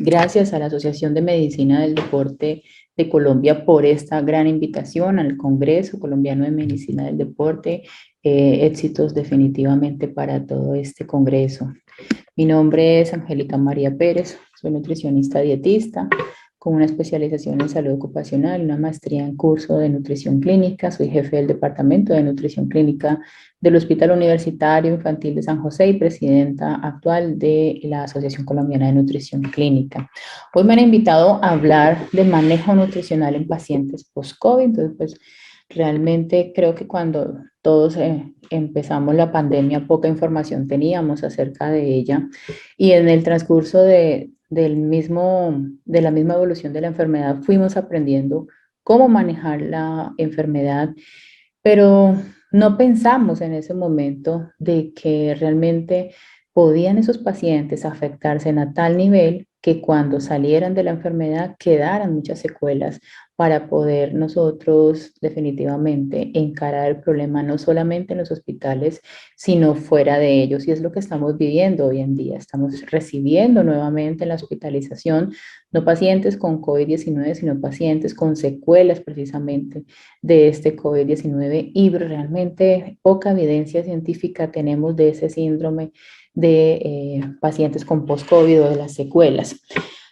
Gracias a la Asociación de Medicina del Deporte de Colombia por esta gran invitación al Congreso Colombiano de Medicina del Deporte. Éxitos definitivamente para todo este Congreso. Mi nombre es Angélica María Pérez, soy nutricionista dietista con una especialización en salud ocupacional, una maestría en curso de nutrición clínica. Soy jefe del Departamento de Nutrición Clínica del Hospital Universitario Infantil de San José y presidenta actual de la Asociación Colombiana de Nutrición Clínica. Hoy me han invitado a hablar de manejo nutricional en pacientes post-COVID. Entonces, pues, realmente creo que cuando todos empezamos la pandemia, poca información teníamos acerca de ella y en el transcurso de la misma evolución de la enfermedad fuimos aprendiendo cómo manejar la enfermedad, pero no pensamos en ese momento de que realmente podían esos pacientes afectarse a tal nivel que cuando salieran de la enfermedad quedaran muchas secuelas para poder nosotros definitivamente encarar el problema no solamente en los hospitales, sino fuera de ellos. Y es lo que estamos viviendo hoy en día. Estamos recibiendo nuevamente la hospitalización, no pacientes con COVID-19, sino pacientes con secuelas precisamente de este COVID-19 y realmente poca evidencia científica tenemos de ese síndrome de pacientes con post-COVID o de las secuelas.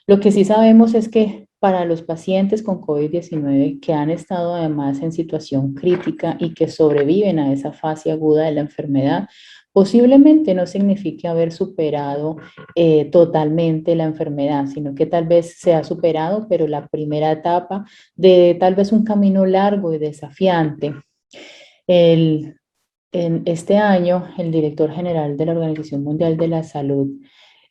Lo que sí sabemos es que para los pacientes con COVID-19 que han estado además en situación crítica y que sobreviven a esa fase aguda de la enfermedad, posiblemente no signifique haber superado totalmente la enfermedad, sino que tal vez se ha superado, pero la primera etapa de tal vez un camino largo y desafiante. El, en este año, el director general de la Organización Mundial de la Salud,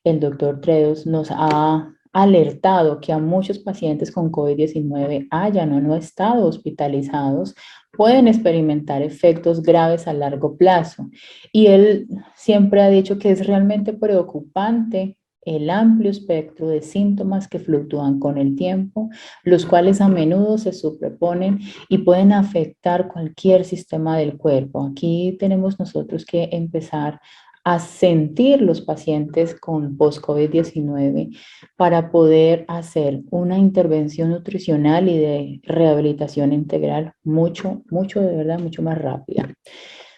el doctor Tedros, nos ha alertado que a muchos pacientes con COVID-19 hayan o no estado hospitalizados, pueden experimentar efectos graves a largo plazo. Y él siempre ha dicho que es realmente preocupante el amplio espectro de síntomas que fluctúan con el tiempo, los cuales a menudo se superponen y pueden afectar cualquier sistema del cuerpo. Aquí tenemos nosotros que empezar a sentir los pacientes con post-COVID-19 para poder hacer una intervención nutricional y de rehabilitación integral mucho, de verdad, mucho más rápida.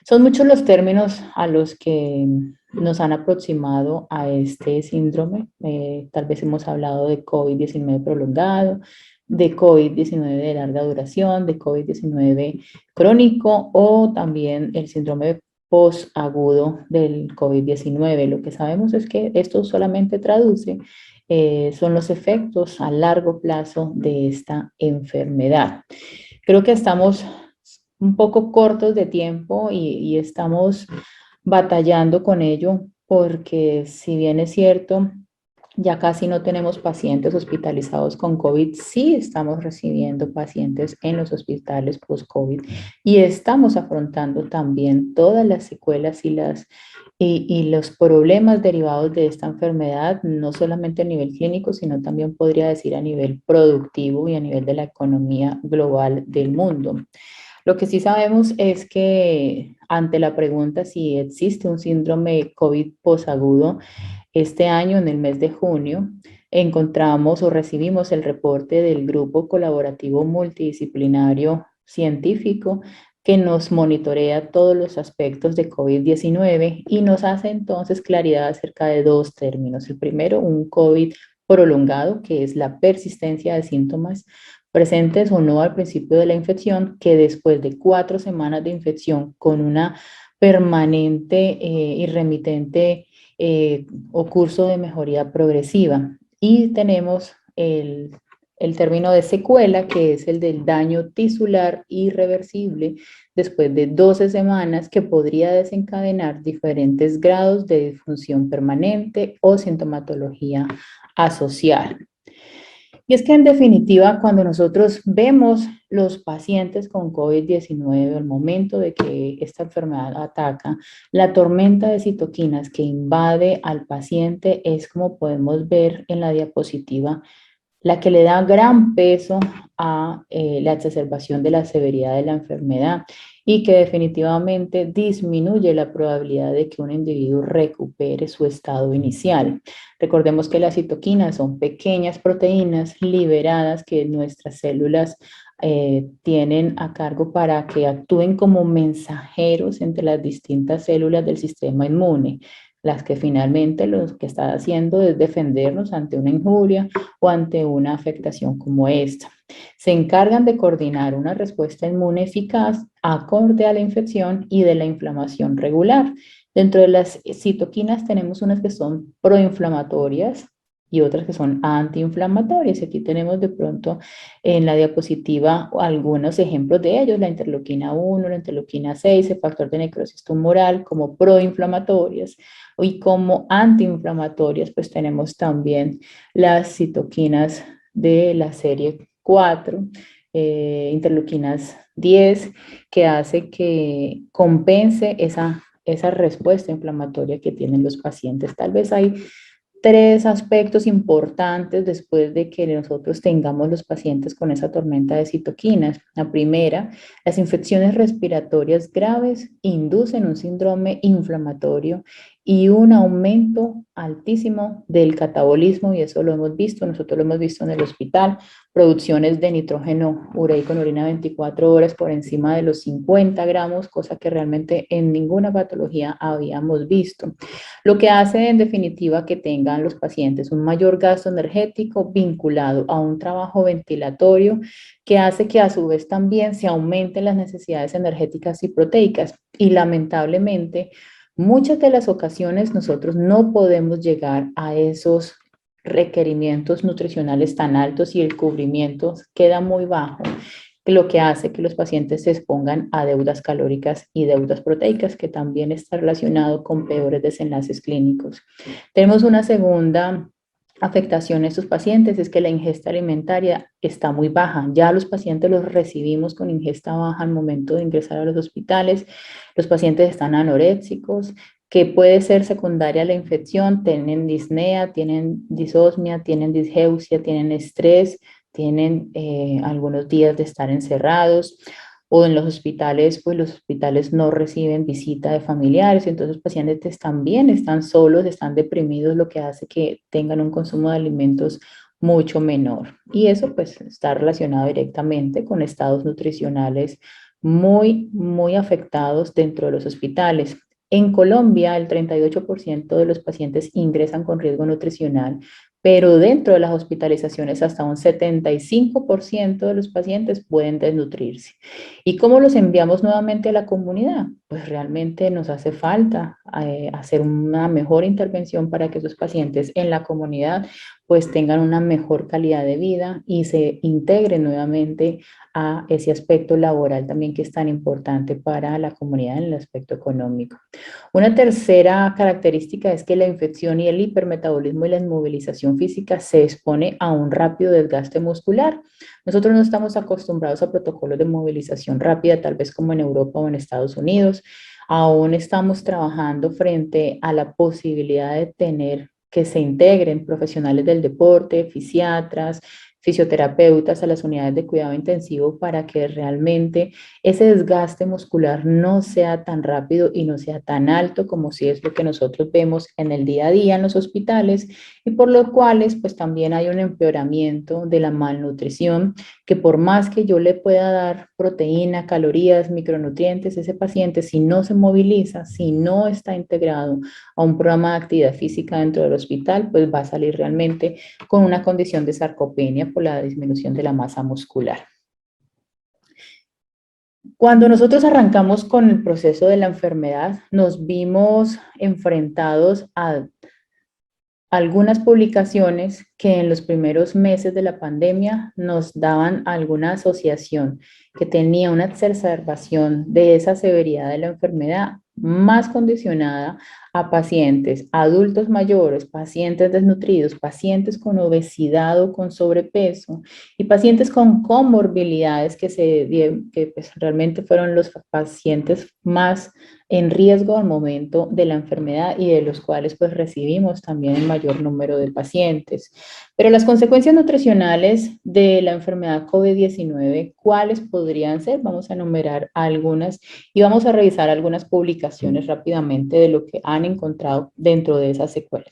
Son muchos los términos a los que nos han aproximado a este síndrome. Tal vez hemos hablado de COVID-19 prolongado, de COVID-19 de larga duración, de COVID-19 crónico o también el síndrome post-agudo del COVID-19. Lo que sabemos es que esto solamente traduce son los efectos a largo plazo de esta enfermedad. Creo que estamos un poco cortos de tiempo y estamos batallando con ello porque si bien es cierto, ya casi no tenemos pacientes hospitalizados con COVID, sí estamos recibiendo pacientes en los hospitales post-COVID y estamos afrontando también todas las secuelas y los problemas derivados de esta enfermedad, no solamente a nivel clínico, sino también podría decir a nivel productivo y a nivel de la economía global del mundo. Lo que sí sabemos es que ante la pregunta si existe un síndrome COVID posagudo, este año, en el mes de junio, encontramos o recibimos el reporte del Grupo Colaborativo Multidisciplinario Científico que nos monitorea todos los aspectos de COVID-19 y nos hace entonces claridad acerca de dos términos. El primero, un COVID prolongado, que es la persistencia de síntomas presentes o no al principio de la infección, que después de 4 semanas de infección con una permanente y remitente o curso de mejoría progresiva. Y tenemos el término de secuela, que es el del daño tisular irreversible después de 12 semanas, que podría desencadenar diferentes grados de disfunción permanente o sintomatología asociada. Y es que en definitiva, cuando nosotros vemos los pacientes con COVID-19, al momento de que esta enfermedad ataca, la tormenta de citoquinas que invade al paciente es, como podemos ver en la diapositiva, la que le da gran peso a la exacerbación de la severidad de la enfermedad y que definitivamente disminuye la probabilidad de que un individuo recupere su estado inicial. Recordemos que las citoquinas son pequeñas proteínas liberadas que nuestras células tienen a cargo para que actúen como mensajeros entre las distintas células del sistema inmune, las que finalmente lo que está haciendo es defendernos ante una injuria o ante una afectación como esta. Se encargan de coordinar una respuesta inmune eficaz acorde a la infección y de la inflamación regular. Dentro de las citoquinas tenemos unas que son proinflamatorias y otras que son antiinflamatorias. Aquí tenemos de pronto en la diapositiva algunos ejemplos de ellos: la interleuquina 1, la interleuquina 6, el factor de necrosis tumoral como proinflamatorias, y como antiinflamatorias pues tenemos también las citoquinas de la serie 4, interleuquinas 10, que hace que compense esa respuesta inflamatoria que tienen los pacientes. Tal vez hay tres aspectos importantes después de que nosotros tengamos los pacientes con esa tormenta de citoquinas. La primera, las infecciones respiratorias graves inducen un síndrome inflamatorio y un aumento altísimo del catabolismo, y eso lo hemos visto, nosotros lo hemos visto en el hospital, producciones de nitrógeno ureico en orina 24 horas por encima de los 50 gramos, cosa que realmente en ninguna patología habíamos visto. Lo que hace en definitiva que tengan los pacientes un mayor gasto energético vinculado a un trabajo ventilatorio, que hace que a su vez también se aumenten las necesidades energéticas y proteicas. Y lamentablemente, muchas de las ocasiones nosotros no podemos llegar a esos requerimientos nutricionales tan altos y el cubrimiento queda muy bajo, lo que hace que los pacientes se expongan a deudas calóricas y deudas proteicas, que también está relacionado con peores desenlaces clínicos. Tenemos una segunda afectación en estos pacientes, es que la ingesta alimentaria está muy baja. Ya los pacientes los recibimos con ingesta baja al momento de ingresar a los hospitales. Los pacientes están anoréxicos, que puede ser secundaria a la infección, tienen disnea, tienen disosmia, tienen disgeusia, tienen estrés, tienen algunos días de estar encerrados, o en los hospitales, pues los hospitales no reciben visita de familiares, entonces los pacientes también están solos, están deprimidos, lo que hace que tengan un consumo de alimentos mucho menor. Y eso pues está relacionado directamente con estados nutricionales muy afectados dentro de los hospitales. En Colombia, el 38% de los pacientes ingresan con riesgo nutricional, pero dentro de las hospitalizaciones hasta un 75% de los pacientes pueden desnutrirse. ¿Y cómo los enviamos nuevamente a la comunidad? Pues realmente nos hace falta hacer una mejor intervención para que esos pacientes en la comunidad pues tengan una mejor calidad de vida y se integren nuevamente a ese aspecto laboral también, que es tan importante para la comunidad en el aspecto económico. Una tercera característica es que la infección y el hipermetabolismo y la inmovilización física se expone a un rápido desgaste muscular. Nosotros no estamos acostumbrados a protocolos de movilización rápida, tal vez como en Europa o en Estados Unidos. Aún estamos trabajando frente a la posibilidad de tener que se integren profesionales del deporte, fisiatras, fisioterapeutas a las unidades de cuidado intensivo, para que realmente ese desgaste muscular no sea tan rápido y no sea tan alto como si es lo que nosotros vemos en el día a día en los hospitales, y por lo cuales pues también hay un empeoramiento de la malnutrición, que por más que yo le pueda dar proteína, calorías, micronutrientes, ese paciente si no se moviliza, si no está integrado a un programa de actividad física dentro del hospital, pues va a salir realmente con una condición de sarcopenia por la disminución de la masa muscular. Cuando nosotros arrancamos con el proceso de la enfermedad, nos vimos enfrentados a algunas publicaciones que en los primeros meses de la pandemia nos daban alguna asociación que tenía una exacerbación de esa severidad de la enfermedad más condicionada a pacientes adultos mayores, pacientes desnutridos, pacientes con obesidad o con sobrepeso y pacientes con comorbilidades que pues, realmente fueron los pacientes más en riesgo al momento de la enfermedad y de los cuales pues recibimos también el mayor número de pacientes. Pero las consecuencias nutricionales de la enfermedad COVID-19, ¿cuáles podrían ser? Vamos a enumerar algunas y vamos a revisar algunas publicaciones rápidamente de lo que han encontrado dentro de esas secuelas.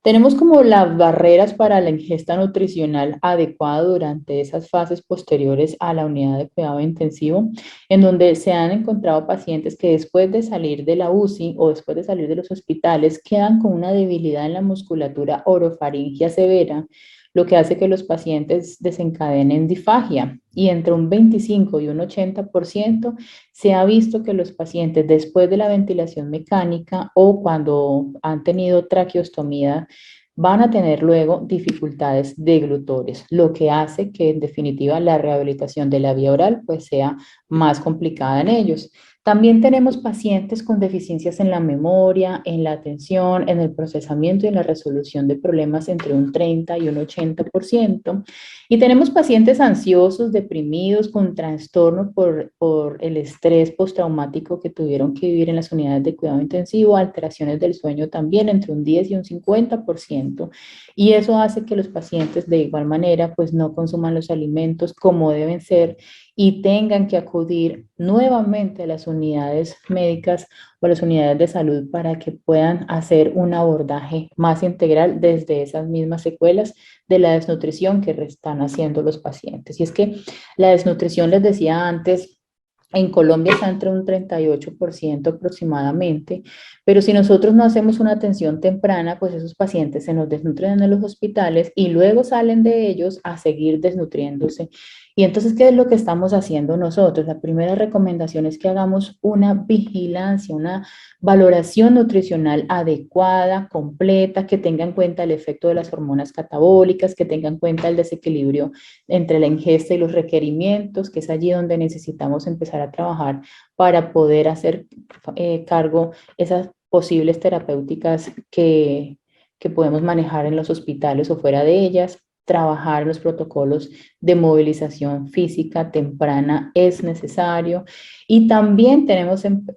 Tenemos como las barreras para la ingesta nutricional adecuada durante esas fases posteriores a la unidad de cuidado intensivo, en donde se han encontrado pacientes que después de salir de la UCI o después de salir de los hospitales quedan con una debilidad en la musculatura orofaringia severa, lo que hace que los pacientes desencadenen disfagia. Y entre un 25 y un 80% se ha visto que los pacientes después de la ventilación mecánica o cuando han tenido traqueostomía van a tener luego dificultades deglutores, lo que hace que en definitiva la rehabilitación de la vía oral pues sea más complicada en ellos. También tenemos pacientes con deficiencias en la memoria, en la atención, en el procesamiento y en la resolución de problemas entre un 30 y un 80%. Y tenemos pacientes ansiosos, deprimidos, con trastornos por el estrés postraumático que tuvieron que vivir en las unidades de cuidado intensivo, alteraciones del sueño también entre un 10 y un 50%. Y eso hace que los pacientes de igual manera pues no consuman los alimentos como deben ser y tengan que acudir nuevamente a las unidades médicas o a las unidades de salud para que puedan hacer un abordaje más integral desde esas mismas secuelas de la desnutrición que están haciendo los pacientes. Y es que la desnutrición, les decía antes, en Colombia está entre un 38% aproximadamente, pero si nosotros no hacemos una atención temprana, pues esos pacientes se nos desnutren en los hospitales y luego salen de ellos a seguir desnutriéndose. Y entonces, ¿qué es lo que estamos haciendo nosotros? La primera recomendación es que hagamos una vigilancia, una valoración nutricional adecuada, completa, que tenga en cuenta el efecto de las hormonas catabólicas, que tenga en cuenta el desequilibrio entre la ingesta y los requerimientos, que es allí donde necesitamos empezar a trabajar para poder hacer cargo esas posibles terapéuticas que podemos manejar en los hospitales o fuera de ellas. Trabajar los protocolos de movilización física temprana es necesario y también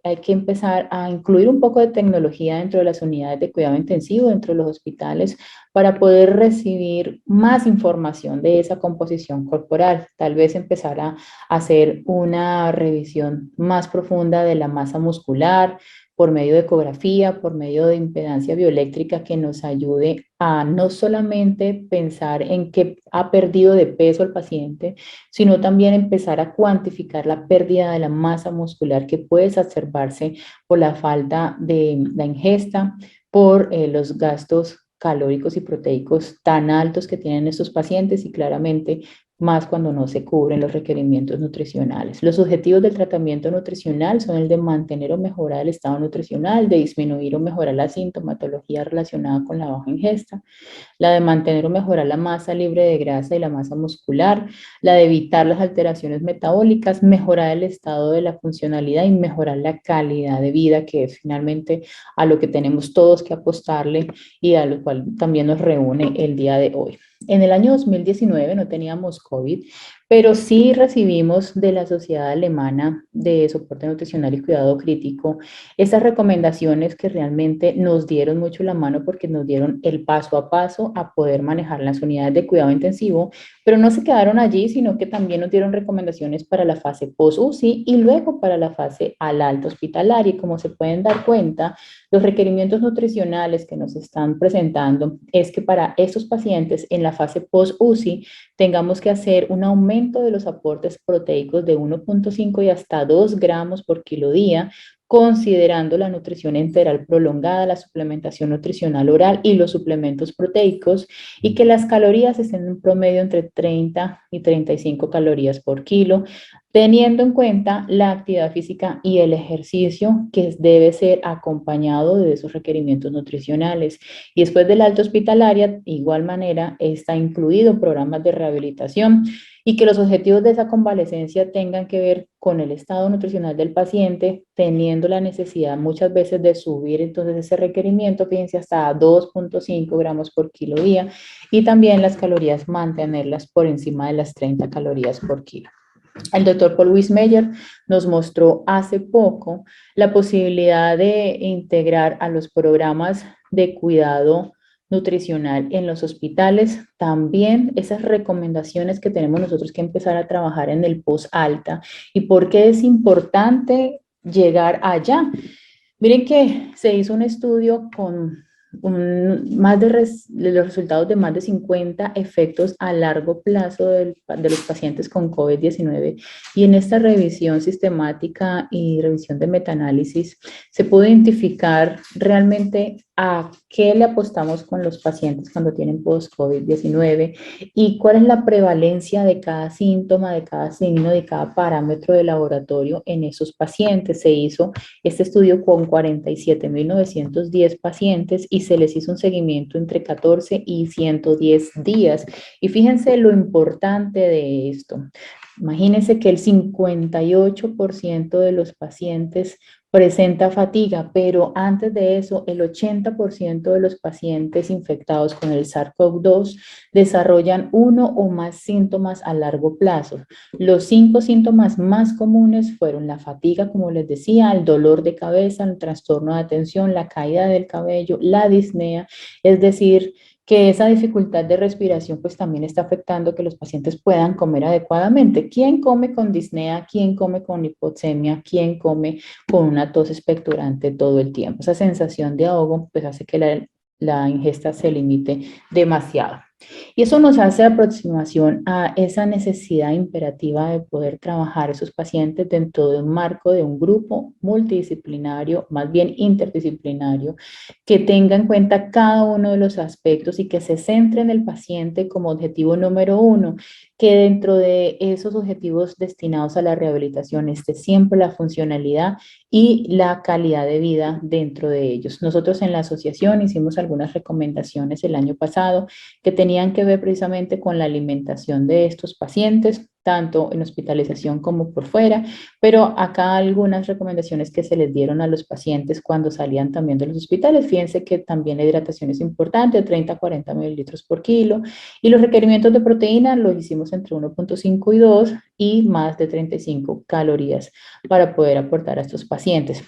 hay que empezar a incluir un poco de tecnología dentro de las unidades de cuidado intensivo, dentro de los hospitales, para poder recibir más información de esa composición corporal. Tal vez empezar a hacer una revisión más profunda de la masa muscular, por medio de ecografía, por medio de impedancia bioeléctrica que nos ayude a no solamente pensar en qué ha perdido de peso el paciente, sino también empezar a cuantificar la pérdida de la masa muscular que puede exacerbarse por la falta de la ingesta, por los gastos calóricos y proteicos tan altos que tienen estos pacientes y claramente más cuando no se cubren los requerimientos nutricionales. Los objetivos del tratamiento nutricional son el de mantener o mejorar el estado nutricional, de disminuir o mejorar la sintomatología relacionada con la baja ingesta, la de mantener o mejorar la masa libre de grasa y la masa muscular, la de evitar las alteraciones metabólicas, mejorar el estado de la funcionalidad y mejorar la calidad de vida, que es finalmente a lo que tenemos todos que apostarle y a lo cual también nos reúne el día de hoy. En el año 2019 no teníamos COVID, pero sí recibimos de la Sociedad Alemana de Soporte Nutricional y Cuidado Crítico esas recomendaciones que realmente nos dieron mucho la mano porque nos dieron el paso a paso a poder manejar las unidades de cuidado intensivo, pero no se quedaron allí, sino que también nos dieron recomendaciones para la fase post-UCI y luego para la fase al alta hospitalaria. Y como se pueden dar cuenta, los requerimientos nutricionales que nos están presentando es que para estos pacientes en la fase post-UCI tengamos que hacer un aumento de los aportes proteicos de 1,5 y hasta 2 gramos por kilo día, considerando la nutrición enteral prolongada, la suplementación nutricional oral y los suplementos proteicos, y que las calorías estén en un promedio entre 30 y 35 calorías por kilo, teniendo en cuenta la actividad física y el ejercicio que debe ser acompañado de esos requerimientos nutricionales. Y después del alta hospitalaria, de igual manera, está incluido programas de rehabilitación y que los objetivos de esa convalecencia tengan que ver con el estado nutricional del paciente, teniendo la necesidad muchas veces de subir entonces ese requerimiento, fíjense, hasta 2,5 gramos por kilo día, y también las calorías mantenerlas por encima de las 30 calorías por kilo. El doctor Paul Wismeyer nos mostró hace poco la posibilidad de integrar a los programas de cuidado nutricional en los hospitales también esas recomendaciones que tenemos nosotros que empezar a trabajar en el post-alta y por qué es importante llegar allá. Miren que se hizo un estudio con de los resultados de más de 50 efectos a largo plazo de los pacientes con COVID-19, y en esta revisión sistemática y revisión de metaanálisis se pudo identificar realmente a qué le apostamos con los pacientes cuando tienen post-COVID-19 y cuál es la prevalencia de cada síntoma, de cada signo, de cada parámetro de laboratorio en esos pacientes. Se hizo este estudio con 47.910 pacientes y se les hizo un seguimiento entre 14 y 110 días. Y fíjense lo importante de esto. Imagínense que el 58% de los pacientes presenta fatiga, pero antes de eso, el 80% de los pacientes infectados con el SARS-CoV-2 desarrollan uno o más síntomas a largo plazo. Los 5 síntomas más comunes fueron la fatiga, como les decía, el dolor de cabeza, el trastorno de atención, la caída del cabello, la disnea, es decir, que esa dificultad de respiración pues también está afectando que los pacientes puedan comer adecuadamente. ¿Quién come con disnea? ¿Quién come con hipoxemia? ¿Quién come con una tos expectorante todo el tiempo? Esa sensación de ahogo pues hace que la ingesta se limite demasiado. Y eso nos hace aproximación a esa necesidad imperativa de poder trabajar esos pacientes dentro de un marco de un grupo multidisciplinario, más bien interdisciplinario, que tenga en cuenta cada uno de los aspectos y que se centre en el paciente como objetivo número uno, que dentro de esos objetivos destinados a la rehabilitación esté siempre la funcionalidad y la calidad de vida dentro de ellos. Nosotros en la asociación hicimos algunas recomendaciones el año pasado que tenían que ver precisamente con la alimentación de estos pacientes, tanto en hospitalización como por fuera, pero acá algunas recomendaciones que se les dieron a los pacientes cuando salían también de los hospitales. Fíjense que también la hidratación es importante, 30 a 40 mililitros por kilo, y los requerimientos de proteína los hicimos entre 1,5 y 2 y más de 35 calorías para poder aportar a estos pacientes.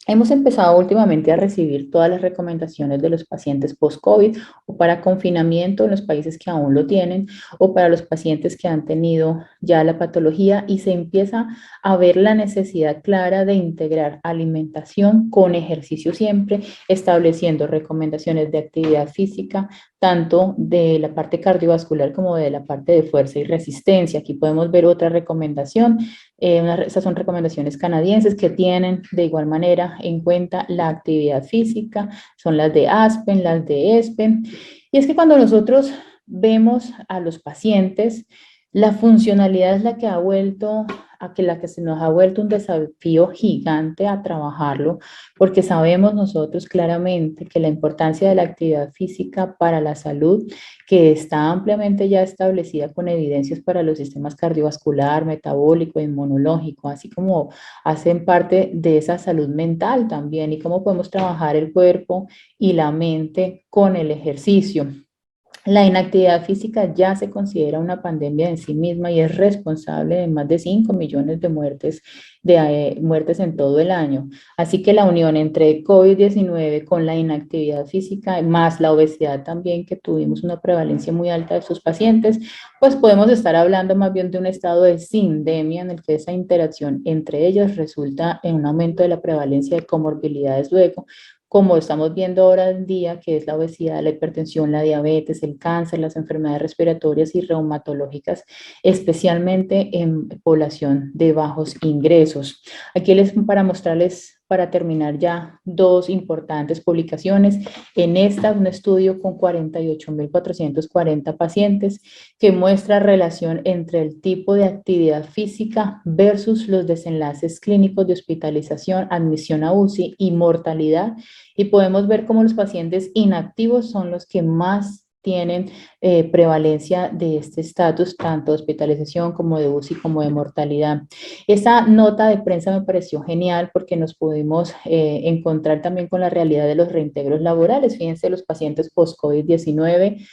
Hemos empezado últimamente a recibir todas las recomendaciones de los pacientes post-COVID o para confinamiento en los países que aún lo tienen o para los pacientes que han tenido ya la patología, y se empieza a ver la necesidad clara de integrar alimentación con ejercicio siempre, estableciendo recomendaciones de actividad física, tanto de la parte cardiovascular como de la parte de fuerza y resistencia. Aquí podemos ver otra recomendación. Esas son recomendaciones canadienses que tienen de igual manera en cuenta la actividad física, son las de ASPEN, las de ESPEN. Y es que cuando nosotros vemos a los pacientes, la funcionalidad es la que ha vuelto la que se nos ha vuelto un desafío gigante a trabajarlo, porque sabemos nosotros claramente que la importancia de la actividad física para la salud, que está ampliamente ya establecida con evidencias para los sistemas cardiovascular, metabólico, inmunológico, así como hacen parte de esa salud mental también, y cómo podemos trabajar el cuerpo y la mente con el ejercicio. La inactividad física ya se considera una pandemia en sí misma y es responsable de más de 5 millones de muertes en todo el año. Así que la unión entre COVID-19 con la inactividad física, más la obesidad también, que tuvimos una prevalencia muy alta de sus pacientes, pues podemos estar hablando más bien de un estado de sindemia en el que esa interacción entre ellas resulta en un aumento de la prevalencia de comorbilidades luego, como estamos viendo ahora en día, que es la obesidad, la hipertensión, la diabetes, el cáncer, las enfermedades respiratorias y reumatológicas, especialmente en población de bajos ingresos. Aquí les para mostrarles, para terminar ya, dos importantes publicaciones. En esta, un estudio con 48.440 pacientes que muestra relación entre el tipo de actividad física versus los desenlaces clínicos de hospitalización, admisión a UCI y mortalidad, y podemos ver cómo los pacientes inactivos son los que más tienen prevalencia de este estatus, tanto de hospitalización como de UCI como de mortalidad. Esa nota de prensa me pareció genial porque nos pudimos encontrar también con la realidad de los reintegros laborales. Fíjense, los pacientes post-COVID-19,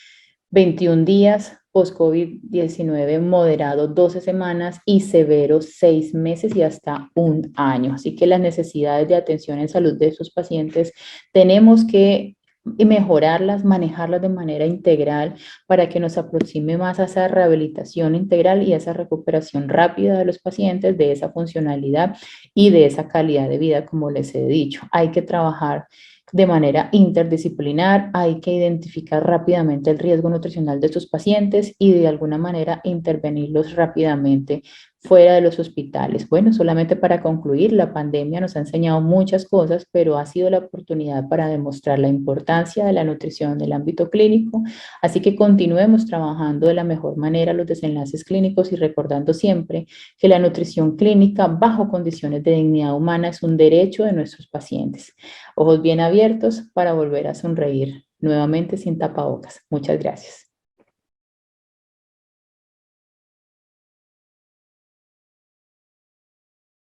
21 días, post-COVID-19 moderado 12 semanas y severo 6 meses y hasta un año. Así que las necesidades de atención en salud de esos pacientes tenemos que mejorarlas, manejarlas de manera integral para que nos aproxime más a esa rehabilitación integral y a esa recuperación rápida de los pacientes, de esa funcionalidad y de esa calidad de vida, como les he dicho. Hay que trabajar de manera interdisciplinar, hay que identificar rápidamente el riesgo nutricional de estos pacientes y de alguna manera intervenirlos rápidamente fuera de los hospitales. Bueno, solamente para concluir, la pandemia nos ha enseñado muchas cosas, pero ha sido la oportunidad para demostrar la importancia de la nutrición en el ámbito clínico, así que continuemos trabajando de la mejor manera los desenlaces clínicos y recordando siempre que la nutrición clínica bajo condiciones de dignidad humana es un derecho de nuestros pacientes. Ojos bien abiertos para volver a sonreír nuevamente sin tapabocas. Muchas gracias.